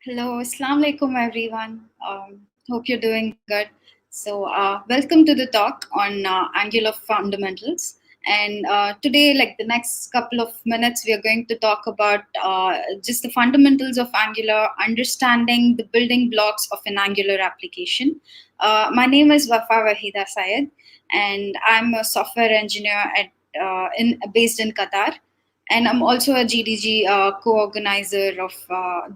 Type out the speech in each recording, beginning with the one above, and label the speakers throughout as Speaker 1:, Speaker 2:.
Speaker 1: Hello, Assalamu alaikum everyone. Hope you're doing good. Welcome to the talk on Angular fundamentals. And today, like the next couple of minutes, we are going to talk about just the fundamentals of Angular, understanding the building blocks of an Angular application. My name is Wafa Waheeda Sayed, and I'm a software engineer based in Qatar, and I'm also a GDG co-organizer of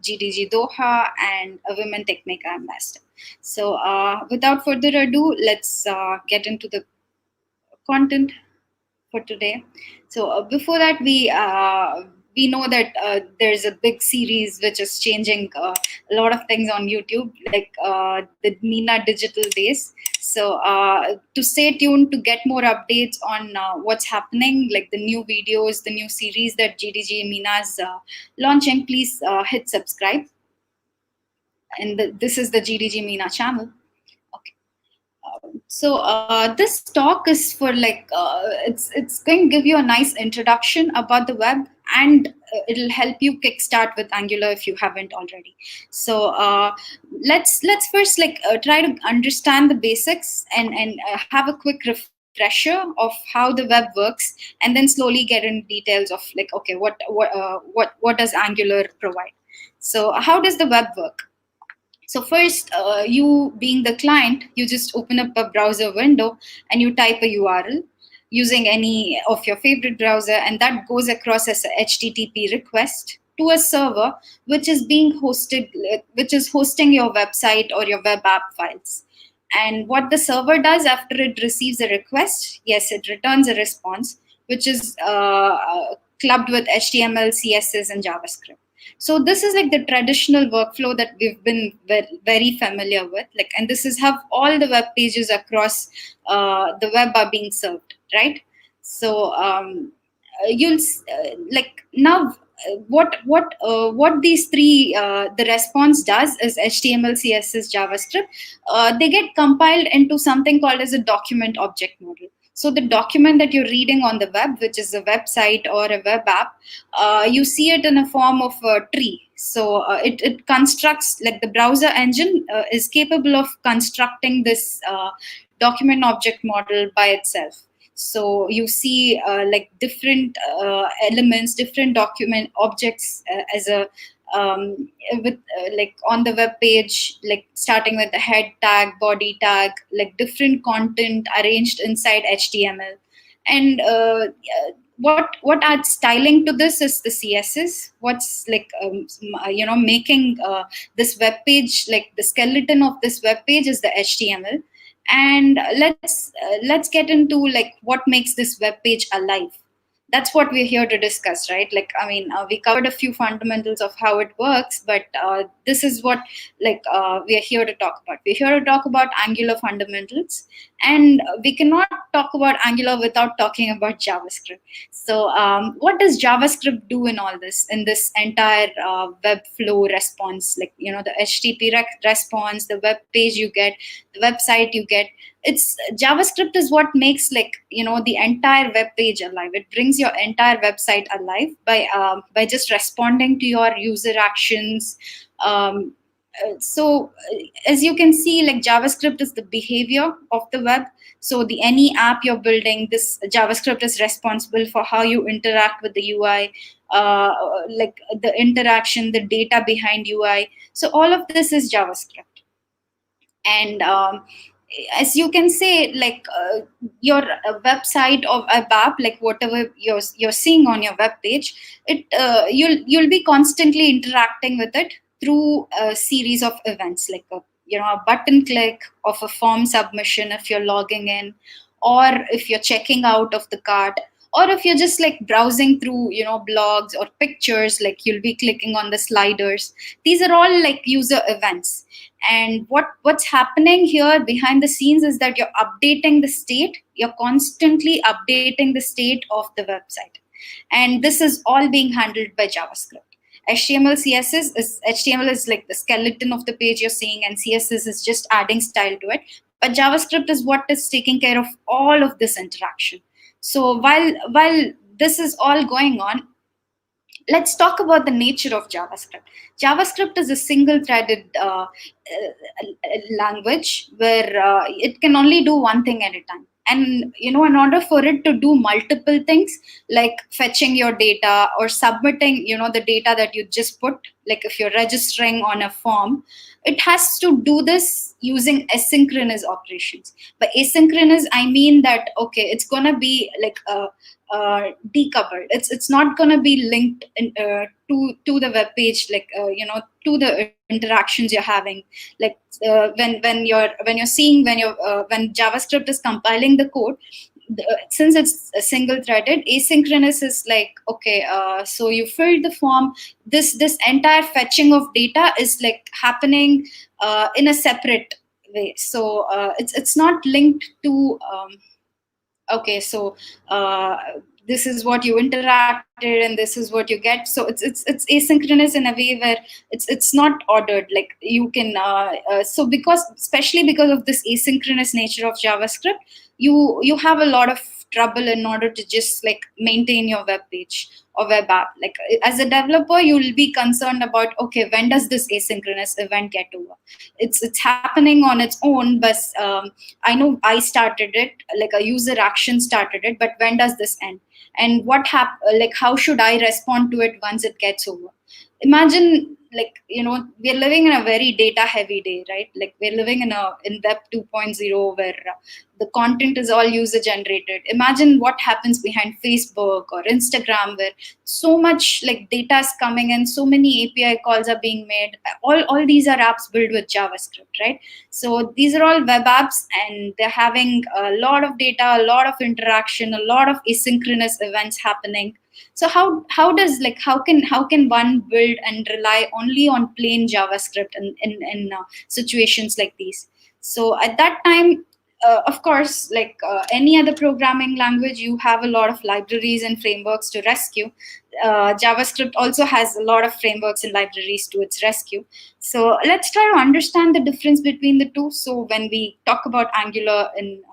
Speaker 1: GDG Doha and a Women Techmaker ambassador. Without further ado, let's get into the content for today. Before that, we know that there's a big series which is changing a lot of things on YouTube, like the Mina Digital Days. To stay tuned to get more updates on what's happening, like the new videos, the new series that GDG Mina is launching, please hit subscribe. And this is the GDG Mina channel. Okay. This talk is for it's going to give you a nice introduction about the web, and it'll help you kickstart with Angular if you haven't already. Let's first try to understand the basics and have a quick refresher of how the web works, and then slowly get in details of like, okay, what does Angular provide? So how does the web work? So first, you being the client, you just open up a browser window and you type a URL using any of your favorite browser, and that goes across as a HTTP request to a server which is being hosted, which is hosting your website or your web app files. And what the server does after it receives a request, yes, it returns a response which is clubbed with HTML, CSS, and JavaScript. So this is like the traditional workflow that we've been very familiar with, like, and this is how all the web pages across the web are being served, right? You'll like now what these three the response does is HTML, CSS, JavaScript. They get compiled into something called as a document object model. So the document that you're reading on the web, which is a website or a web app, you see it in a form of a tree. It constructs, like the browser engine is capable of constructing this document object model by itself. So you see like different elements, different document objects as a with like on the web page, like starting with the head tag, body tag, like different content arranged inside HTML. And what adds styling to this is the CSS. What's like making this web page, like the skeleton of this web page is the HTML. And let's get into like what makes this web page alive. That's what we're here to discuss, right? Like, I mean, we covered a few fundamentals of how it works, but this is what we are here to talk about. We're here to talk about Angular fundamentals, and we cannot talk about Angular without talking about JavaScript. What does JavaScript do in all this, in this entire web flow response? Like, you know, the HTTP response, the web page you get, the website you get. It's JavaScript is what makes, like, you know, the entire web page alive. It brings your entire website alive by just responding to your user actions. As you can see, like, JavaScript is the behavior of the web. So the any app you're building, this JavaScript is responsible for how you interact with the UI, like the interaction, the data behind UI. So all of this is JavaScript. And as you can say, like your website or web app, like whatever you're seeing on your web page, it you'll be constantly interacting with it through a series of events, like a button click of a form submission if you're logging in, or if you're checking out of the cart, or if you're just like browsing through, you know, blogs or pictures, like you'll be clicking on the sliders. These are all like user events. And what's happening here behind the scenes is that you're updating the state. You're constantly updating the state of the website, and this is all being handled by JavaScript. HTML is like the skeleton of the page you're seeing, and CSS is just adding style to it. But JavaScript is what is taking care of all of this interaction. So while this is all going on, Let's talk about the nature of JavaScript. JavaScript is a single-threaded language where it can only do one thing at a time. And in order for it to do multiple things, like fetching your data or submitting, the data that you just put, like if you're registering on a form, it has to do this using asynchronous operations. By asynchronous, I mean that okay, it's gonna be like decoupled. It's not going to be linked to the web page, like to the interactions you're having. Like when you're seeing, when JavaScript is compiling the code, since it's single threaded, asynchronous is like okay, so you filled the form. This entire fetching of data is like happening in a separate way. So it's not linked to okay, so this is what you interacted and this is what you get. So it's asynchronous in a way where it's not ordered. Like you can so because, especially because of this asynchronous nature of JavaScript, you have a lot of trouble in order to just like maintain your web page or web app. Like as a developer, you'll be concerned about okay, when does this asynchronous event get over? It's happening on its own, but I know I started it, like a user action started it, but when does this end? And like how should I respond to it once it gets over? Imagine, like we're living in a very data heavy day, right? Like we're living in web 2.0 where the content is all user generated. Imagine what happens behind Facebook or Instagram, where so much like data is coming and so many API calls are being made. All these are apps built with JavaScript, right? So these are all web apps, and they're having a lot of data, a lot of interaction, a lot of asynchronous events happening. So how can one build and rely only on plain JavaScript in situations like these? So at that time, of course, like any other programming language, you have a lot of libraries and frameworks to rescue. JavaScript also has a lot of frameworks and libraries to its rescue. So let's try to understand the difference between the two. So when we talk about Angular in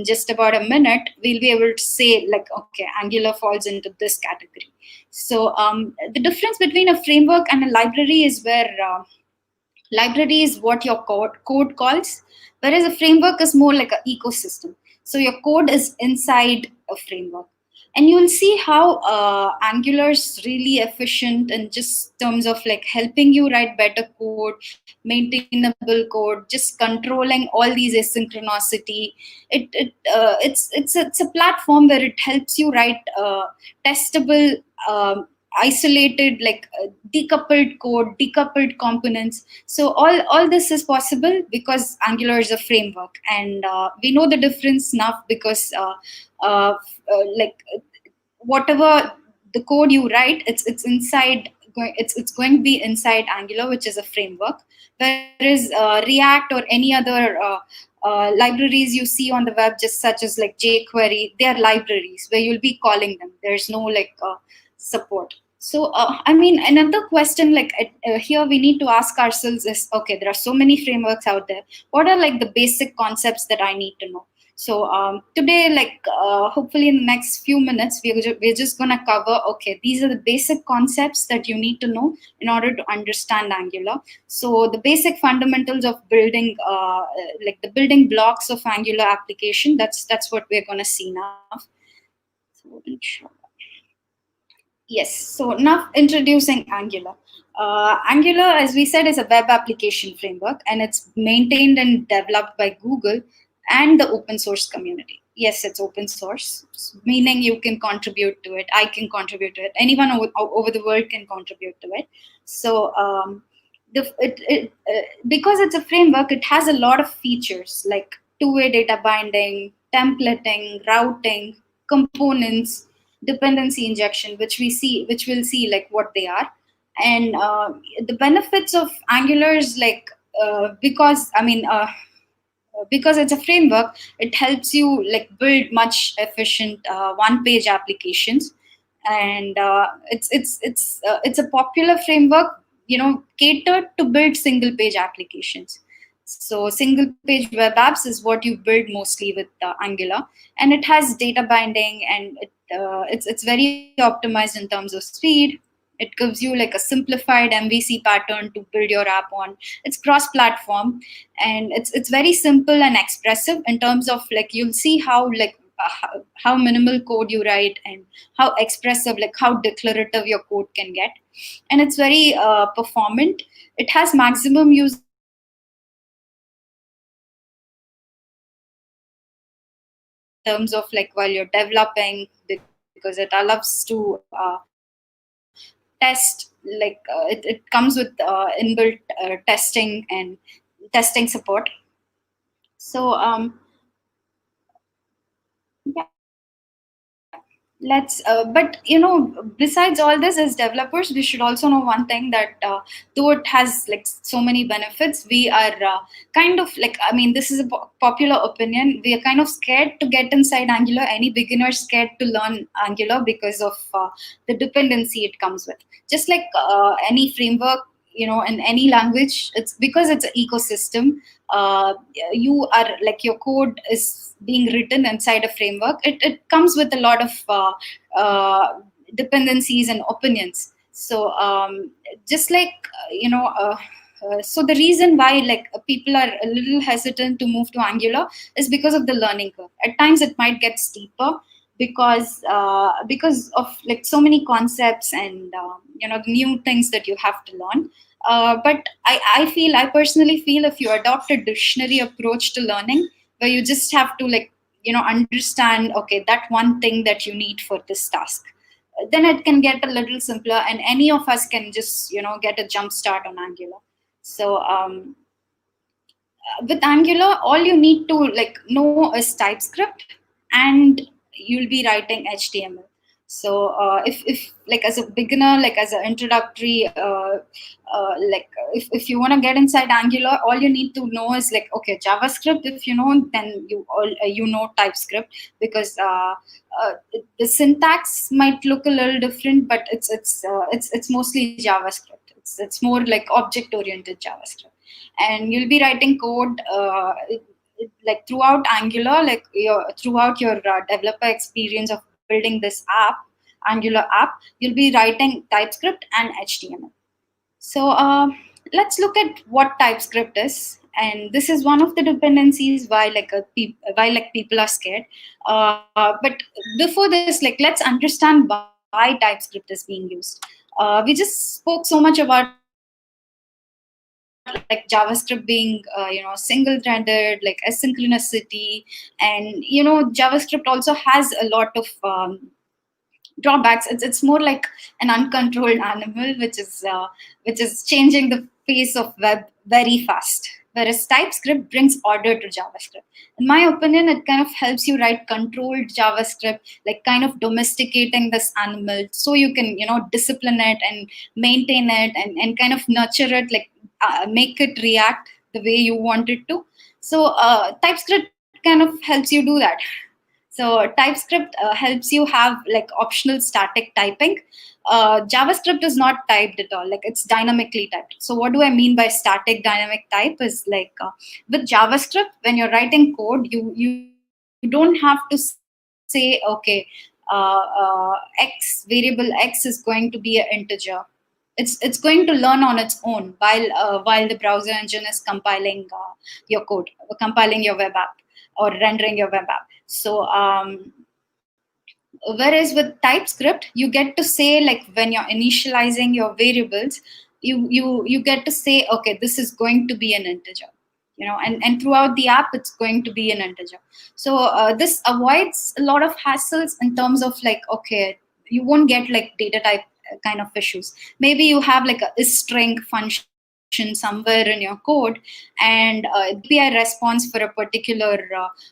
Speaker 1: just about a minute, we'll be able to say like, okay, Angular falls into this category. So the difference between a framework and a library is where library is what your code calls, whereas a framework is more like an ecosystem. So your code is inside a framework. And you'll see how Angular is really efficient in just terms of like helping you write better code, maintainable code, just controlling all these asynchronicity. It's a platform where it helps you write testable, isolated, like decoupled code, decoupled components. So all this is possible because Angular is a framework, and we know the difference now because like whatever the code you write, it's inside. It's going to be inside Angular, which is a framework. Whereas React or any other libraries you see on the web, just such as like jQuery, they are libraries where you'll be calling them. There's no like support. So I mean, another question like here we need to ask ourselves is, okay, there are so many frameworks out there. What are like the basic concepts that I need to know? So today, like hopefully in the next few minutes, we're just gonna cover, okay, these are the basic concepts that you need to know in order to understand Angular. So the basic fundamentals of building, like the building blocks of Angular application. That's what we're gonna see now. So yes, so now introducing Angular. Angular, as we said, is a web application framework, and it's maintained and developed by Google and the open source community. Yes, it's open source, meaning you can contribute to it. I can contribute to it. Anyone over the world can contribute to it. So because it's a framework, it has a lot of features like two-way data binding, templating, routing, components, dependency injection, which we'll see like what they are. And the benefits of Angular is like because it's a framework, it helps you like build much efficient one-page applications. And it's a popular framework, catered to build single-page applications. So single-page web apps is what you build mostly with Angular, and it has data binding, and it's very optimized in terms of speed, It gives you like a simplified MVC pattern to build your app on. It's cross platform, and it's very simple and expressive in terms of like you'll see how like how minimal code you write and how expressive, like how declarative your code can get. And it's very performant. It has maximum usage in terms of like while you're developing, because it allows to test, like it comes with inbuilt testing and testing support. So yeah, let's but besides all this, as developers we should also know one thing, that though it has like so many benefits, we are kind of like, I mean, this is a popular opinion, we are kind of scared to get inside Angular. Any beginner scared to learn Angular because of the dependency it comes with. Just like any framework, in any language, it's because it's an ecosystem. You are like, your code is being written inside a framework. It comes with a lot of dependencies and opinions. So just like so the reason why like people are a little hesitant to move to Angular is because of the learning curve. At times it might get steeper because of like so many concepts and new things that you have to learn. But I personally feel, if you adopt a dictionary approach to learning, where you just have to like understand, okay, that one thing that you need for this task, then it can get a little simpler, and any of us can just get a jump start on Angular. So with Angular, all you need to like know is TypeScript, and you'll be writing HTML. So if like as a beginner, like as an introductory, like if you want to get inside Angular, all you need to know is like, okay, JavaScript. If you know, then you know TypeScript, because the syntax might look a little different, but it's mostly JavaScript. It's more like object oriented JavaScript, and you'll be writing code like throughout Angular, like throughout your developer experience of building this app, Angular app, you'll be writing TypeScript and HTML. So let's look at what TypeScript is, and this is one of the dependencies why like why like people are scared. But before this, like let's understand why TypeScript is being used. We just spoke so much about like JavaScript being single threaded, like asynchronicity, and JavaScript also has a lot of drawbacks. It's more like an uncontrolled animal, which is changing the face of web very fast. Whereas TypeScript brings order to JavaScript. In my opinion, it kind of helps you write controlled JavaScript, like kind of domesticating this animal, so you can discipline it and maintain it, and kind of nurture it, like make it react the way you want it to. So TypeScript kind of helps you do that. So TypeScript helps you have like optional static typing. JavaScript is not typed at all; like it's dynamically typed. So what do I mean by static dynamic type? Is like with JavaScript, when you're writing code, you don't have to say, okay, x variable x is going to be an integer. It's going to learn on its own while the browser engine is compiling your code, compiling your web app, or rendering your web app. So whereas with TypeScript, you get to say, like when you're initializing your variables, you get to say, okay, this is going to be an integer, and throughout the app it's going to be an integer. So this avoids a lot of hassles in terms of like, okay, you won't get like data type kind of issues. Maybe you have like a string function somewhere in your code, and the API response for a particular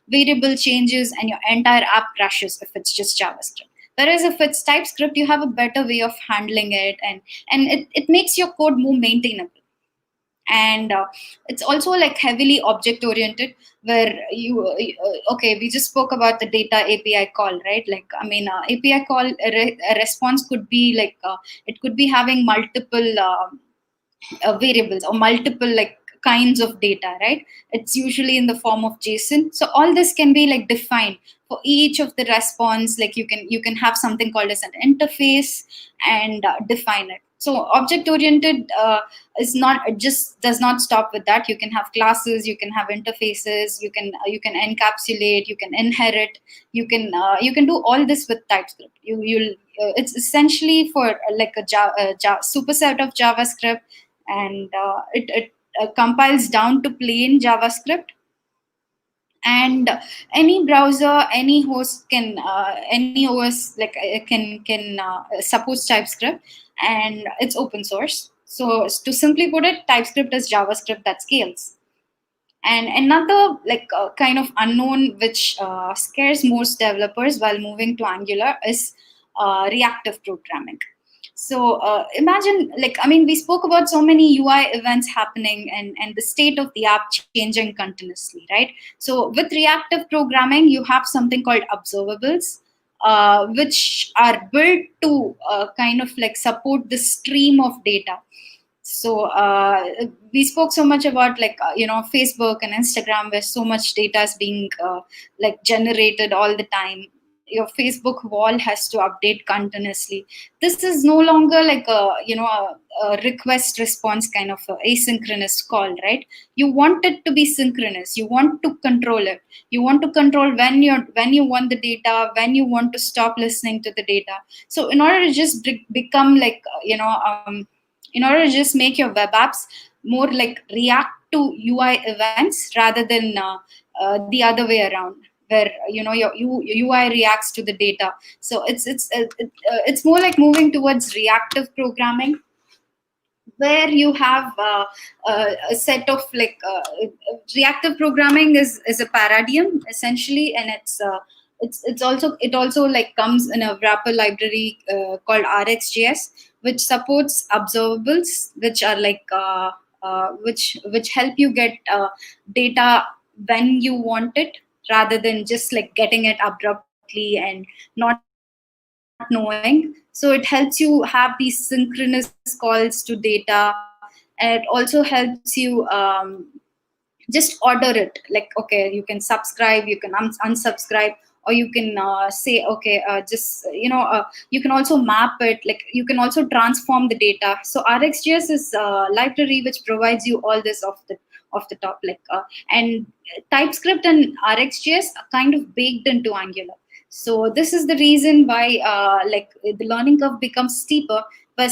Speaker 1: variable changes, and your entire app crashes if it's just JavaScript. Whereas if it's TypeScript, you have a better way of handling it, and it makes your code more maintainable. And it's also like heavily object oriented, where okay, we just spoke about the data API call, right? Like, I mean, API call, a response could be like it could be having multiple variables or multiple like kinds of data, right? It's usually in the form of JSON. So all this can be like defined for each of the response. Like you can have something called as an interface and define it. So object oriented is not, it just does not stop with that. You can have classes, you can have interfaces, you can encapsulate, you can inherit, you can do all this with TypeScript. You'll It's essentially for like a superset of JavaScript, and it compiles down to plain JavaScript. And any browser, any host can, any OS like can support TypeScript, and it's open source. So to simply put it, TypeScript is JavaScript that scales. And another like kind of unknown which scares most developers while moving to Angular is reactive programming. So imagine, like, I mean, we spoke about so many UI events happening, and the state of the app changing continuously, right? So with reactive programming, you have something called observables, which are built to kind of like support the stream of data. So we spoke so much about like Facebook and Instagram, where so much data is being like generated all the time. Your Facebook wall has to update continuously. This is no longer like a request response kind of a asynchronous call, right? You want it to be synchronous. You want to control it. You want to control when you want the data, when you want to stop listening to the data. So in order to just become like in order to just make your web apps more like react to UI events rather than the other way around, where your UI reacts to the data. So it's more like moving towards reactive programming, where you have a set of like reactive programming is a paradigm essentially, and it also like comes in a wrapper library called RxJS, which supports observables, which are like which help you get data when you want it, rather than just like getting it abruptly and not knowing. So it helps you have these synchronous calls to data, and it also helps you just order it, like, okay, you can subscribe, you can unsubscribe, or you can say, okay, you can also map it, like you can also transform the data. So RxJS is a library which provides you all this off the top, like and TypeScript and RxJS are kind of baked into Angular. So this is the reason why like the learning curve becomes steeper. But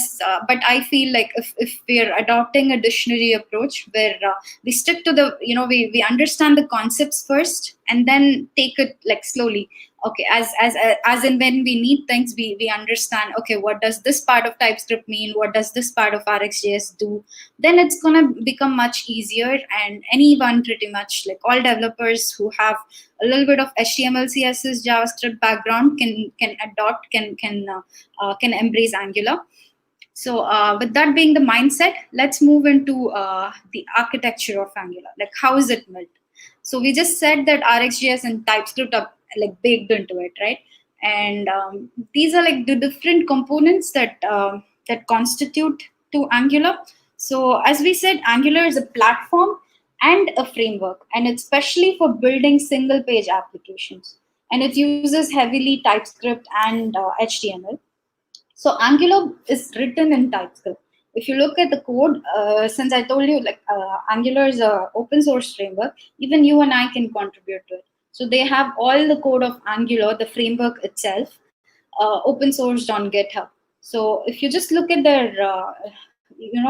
Speaker 1: I feel like if we're adopting a dictionary approach, where we stick to the, we understand the concepts first and then take it like slowly. Okay, as in when we need things, we understand, okay, what does this part of TypeScript mean, what does this part of RxJS do, then it's gonna become much easier. And anyone, pretty much like all developers who have a little bit of HTML, CSS, JavaScript background can adopt, can embrace Angular. So with that being the mindset, let's move into the architecture of Angular. Like, how is it built? So we just said that RxJS and TypeScript are like baked into it, right? And these are like the different components that constitute to Angular. So as we said, Angular is a platform and a framework, and it's especially for building single page applications. And it uses heavily TypeScript and HTML. So Angular is written in TypeScript. If you look at the code, since I told you like Angular is a open source framework, even you and I can contribute to it. So they have all the code of Angular, the framework itself, open sourced on GitHub. So if you just look at their,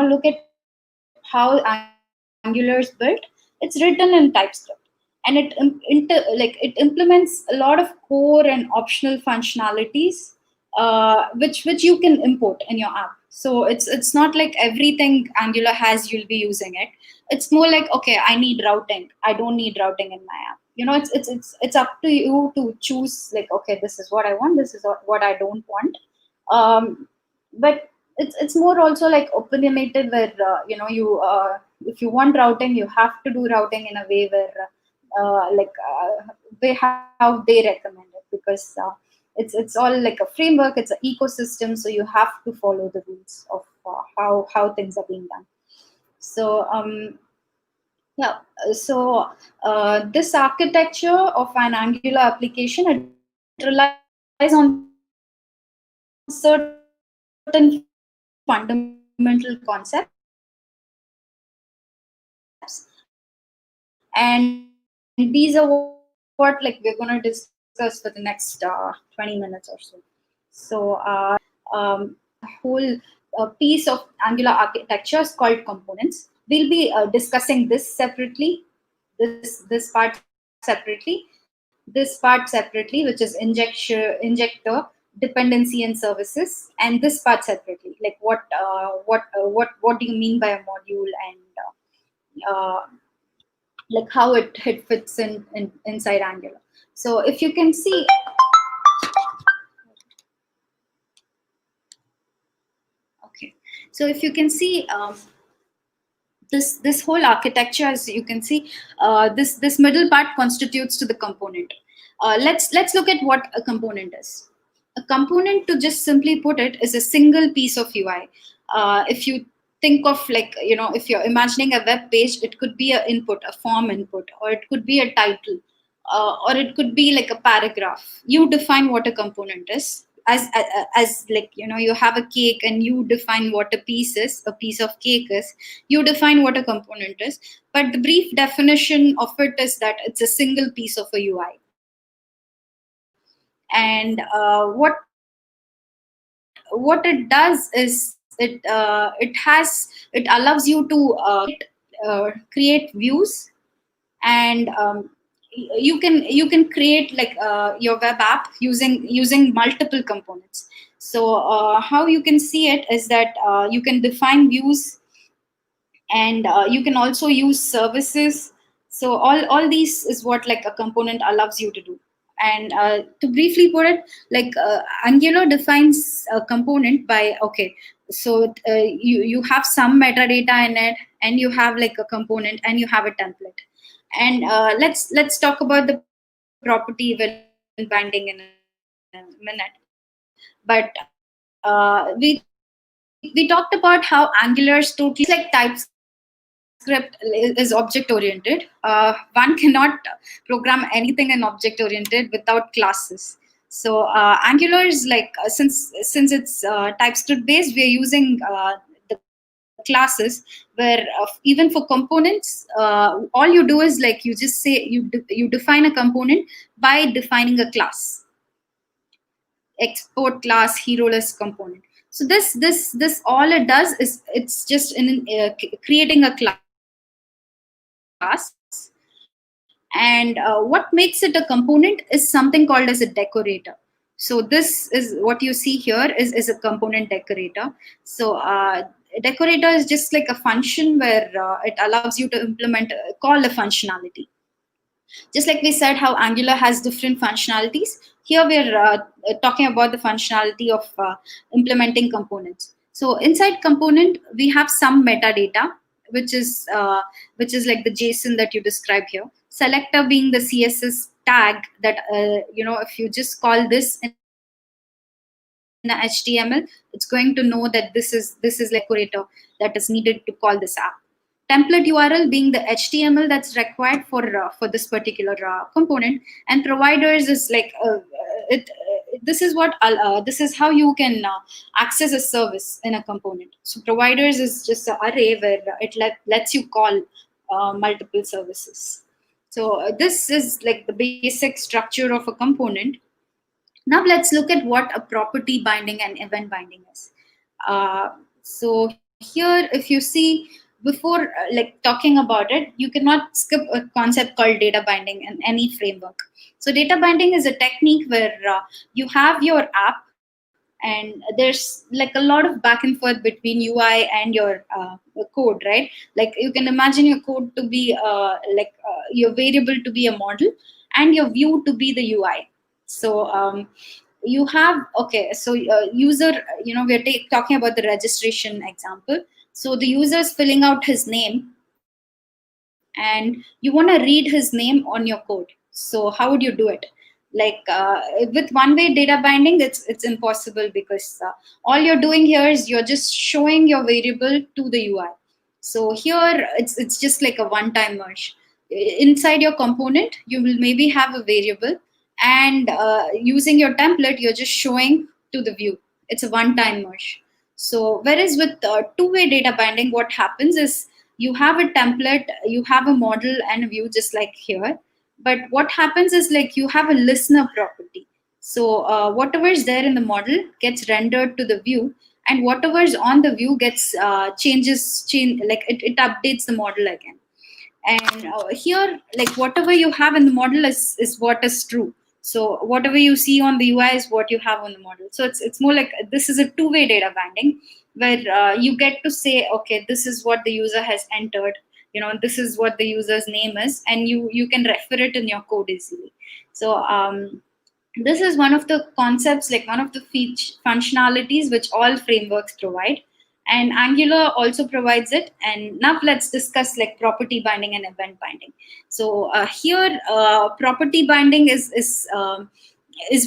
Speaker 1: look at how Angular is built, it's written in TypeScript, and it implements a lot of core and optional functionalities which you can import in your app. So it's not like everything Angular has you'll be using it. It's more like, okay, I need routing, I don't need routing in my app. It's up to you to choose, like, okay, this is what I want, this is what I don't want. But it's more also like opinionated, where you if you want routing, you have to do routing in a way where way how they recommend it, because it's all like a framework, it's an ecosystem, so you have to follow the rules of how things are being done. So Yeah. This architecture of an Angular application, it relies on certain fundamental concepts, and these are what like we're going to discuss for the next 20 minutes or so. Whole piece of Angular architecture is called components. We'll be discussing this separately, this part separately, which is injector, dependency and services, and this part separately, like what do you mean by a module, and like how it fits in inside Angular. So if you can see, okay, so if you can see, this whole architecture, as you can see, this middle part constitutes to the component. Let's look at what a component is. A component, to just simply put it, is a single piece of UI. If you think of, like, if you're imagining a web page, it could be a input, a form input, or it could be a title, or it could be like a paragraph. You define what a component is, as like, you have a cake and you define what a piece is, a piece of cake is. You define what a component is, but the brief definition of it is that it's a single piece of a UI. And what it does is it allows you to create views, and you can create like your web app using multiple components. So how you can see it is that you can define views, and you can also use services. So all these is what like a component allows you to do. And to briefly put it, like Angular defines a component by, okay, so you have some metadata in it, and you have like a component, and you have a template. And let's talk about the property event binding in a minute. But we talked about how Angular is totally just like TypeScript is object oriented. One cannot program anything in object oriented without classes. So Angular is like, since it's TypeScript based, we are using the classes, where even for components, all you do is like you just say you define a component by defining a class, export class, hero list component. So this all it does is it's just creating a class. And what makes it a component is something called as a decorator. So this is what you see here is a component decorator. So decorator is just like a function where it allows you to implement call a functionality. Just like we said how Angular has different functionalities, here we're talking about the functionality of implementing components. So inside component we have some metadata, which is uh, which is like the JSON that you describe here. Selector being the CSS tag that if you just call this in a HTML, it's going to know that this is like a decorator that is needed to call this app. Template URL being the HTML that's required for this particular component. And providers is like this is what this is how you can access a service in a component. So providers is just an array where lets you call multiple services. So this is like the basic structure of a component. Now let's look at what a property binding and event binding is. So here, if you see, before like talking about it, you cannot skip a concept called data binding in any framework. So data binding is a technique where you have your app, and there's like a lot of back and forth between UI and your code, right? Like you can imagine your code to be your variable to be a model, and your view to be the UI. So you have, okay, so user, we're talking about the registration example. So the user is filling out his name, and you want to read his name on your code. So how would you do it? Like with one way data binding, it's impossible, because all you're doing here is you're just showing your variable to the UI. So here it's just like a one-time merge. Inside your component, you will maybe have a variable, and using your template, you're just showing to the view. It's a one-time merge. So whereas with two-way data binding, what happens is you have a template, you have a model and a view just like here. But what happens is like you have a listener property. So whatever is there in the model gets rendered to the view, and whatever is on the view gets change, like it updates the model again. And here, like whatever you have in the model is what is true. So whatever you see on the UI is what you have on the model. So it's more like this is a two-way data binding, where you get to say, okay, this is what the user has entered, this is what the user's name is, and you can refer it in your code easily. So this is one of the concepts, like one of the functionalities which all frameworks provide, and Angular also provides it. And now let's discuss like property binding and event binding. So here, property binding is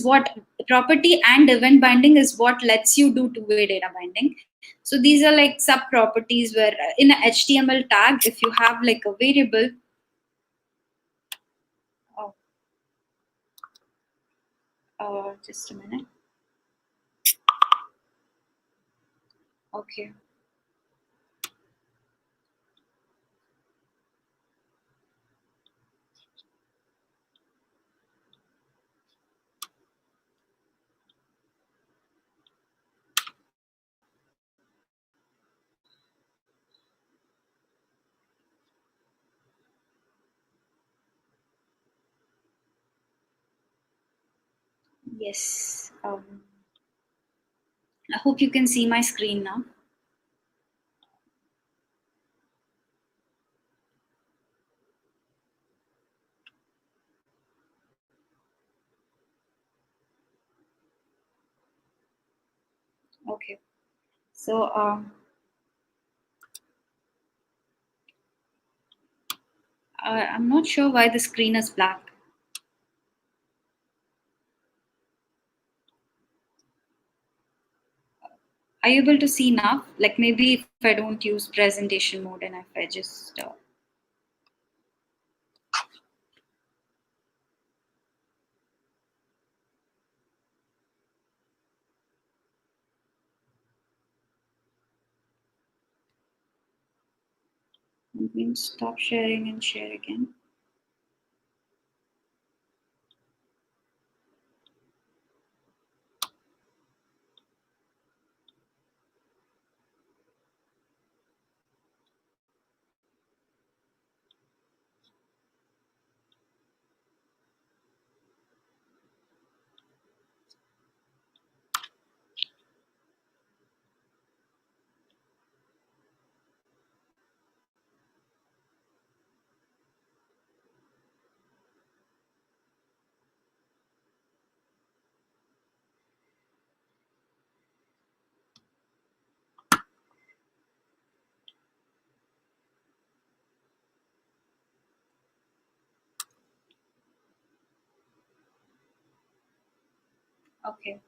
Speaker 1: what property and event binding is what lets you do two-way data binding. So these are like sub properties where in a HTML tag, if you have like a variable. Oh, just a minute. Okay. Yes. I hope you can see my screen now. Okay. So I'm not sure why the screen is black. Are you able to see now? Like maybe if I don't use presentation mode and if I just stop sharing and share again. Okay.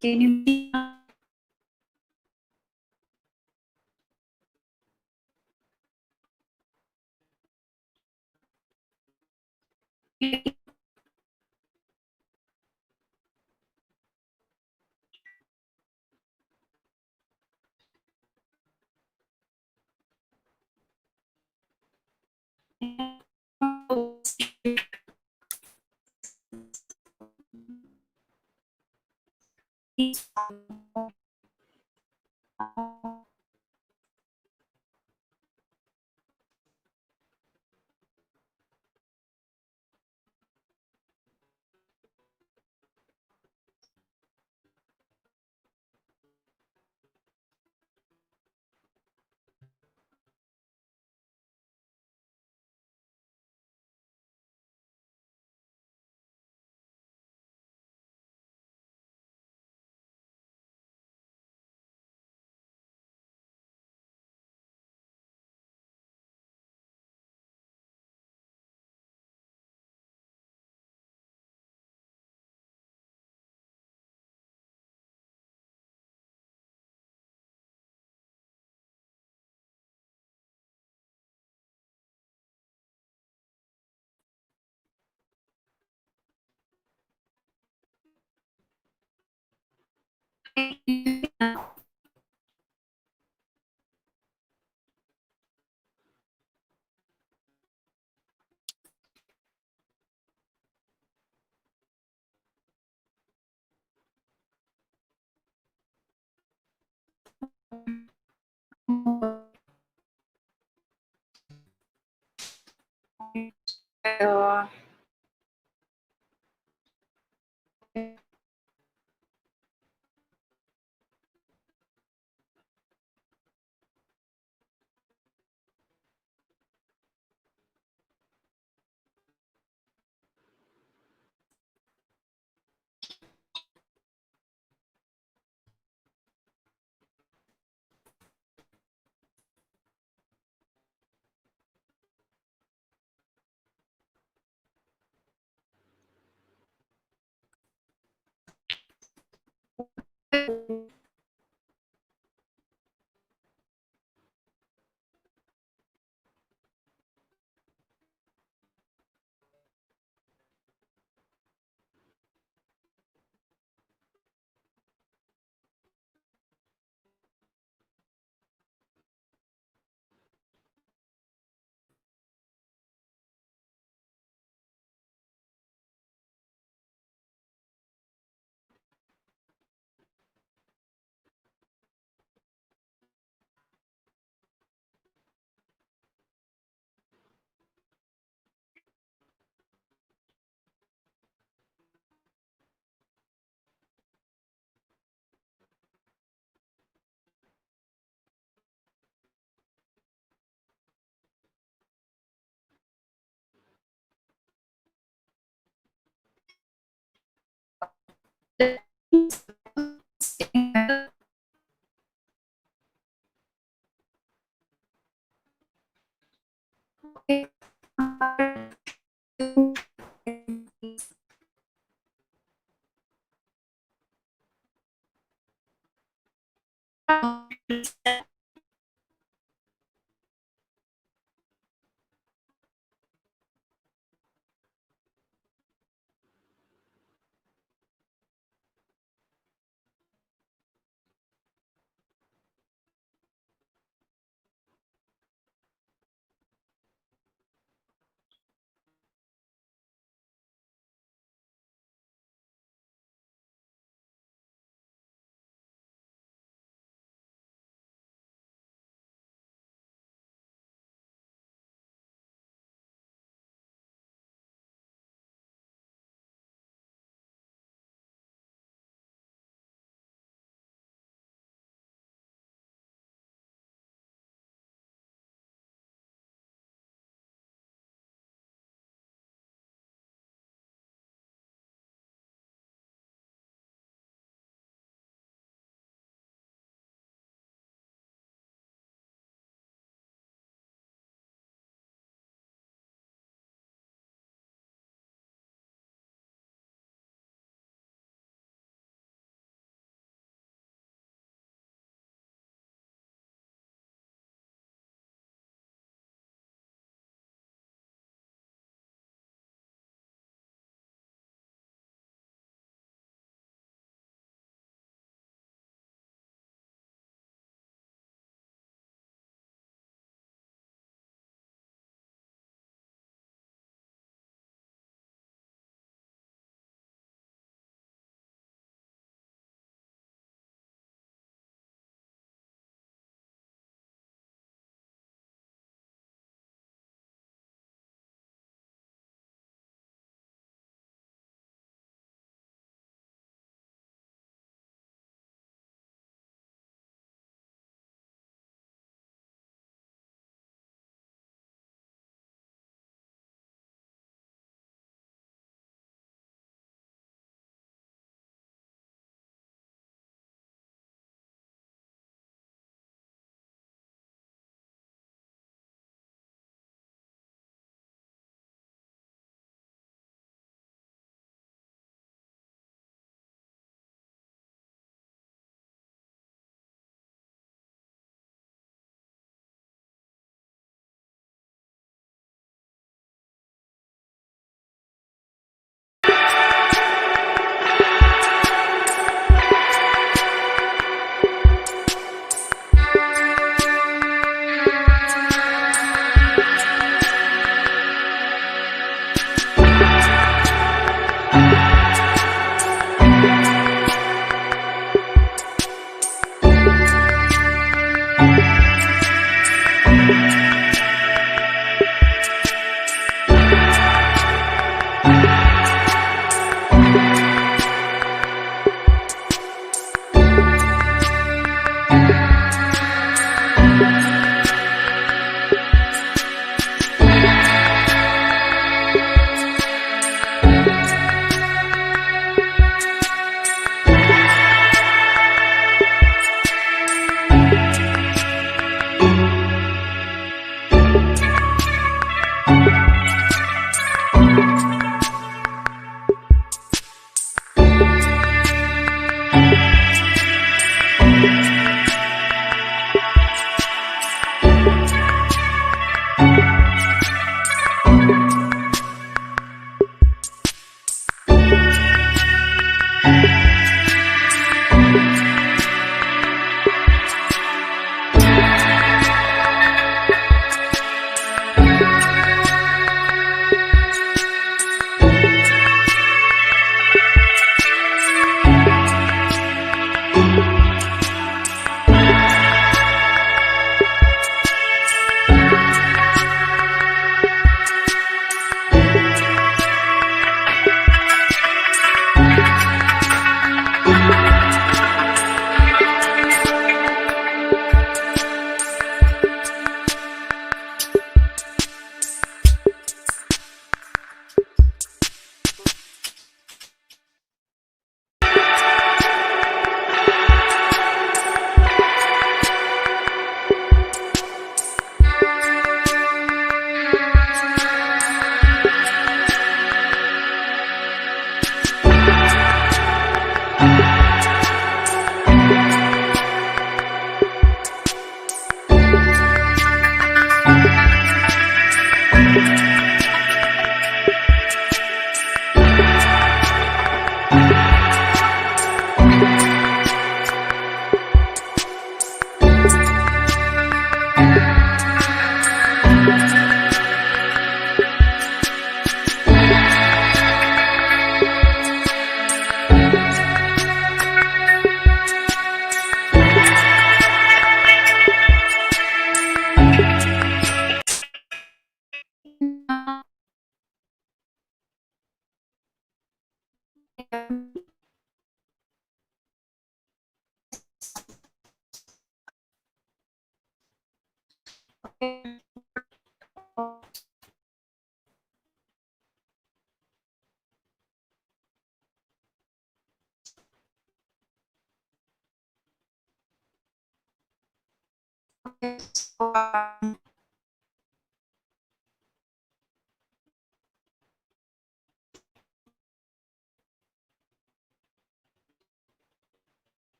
Speaker 1: Can you? uh,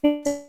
Speaker 1: is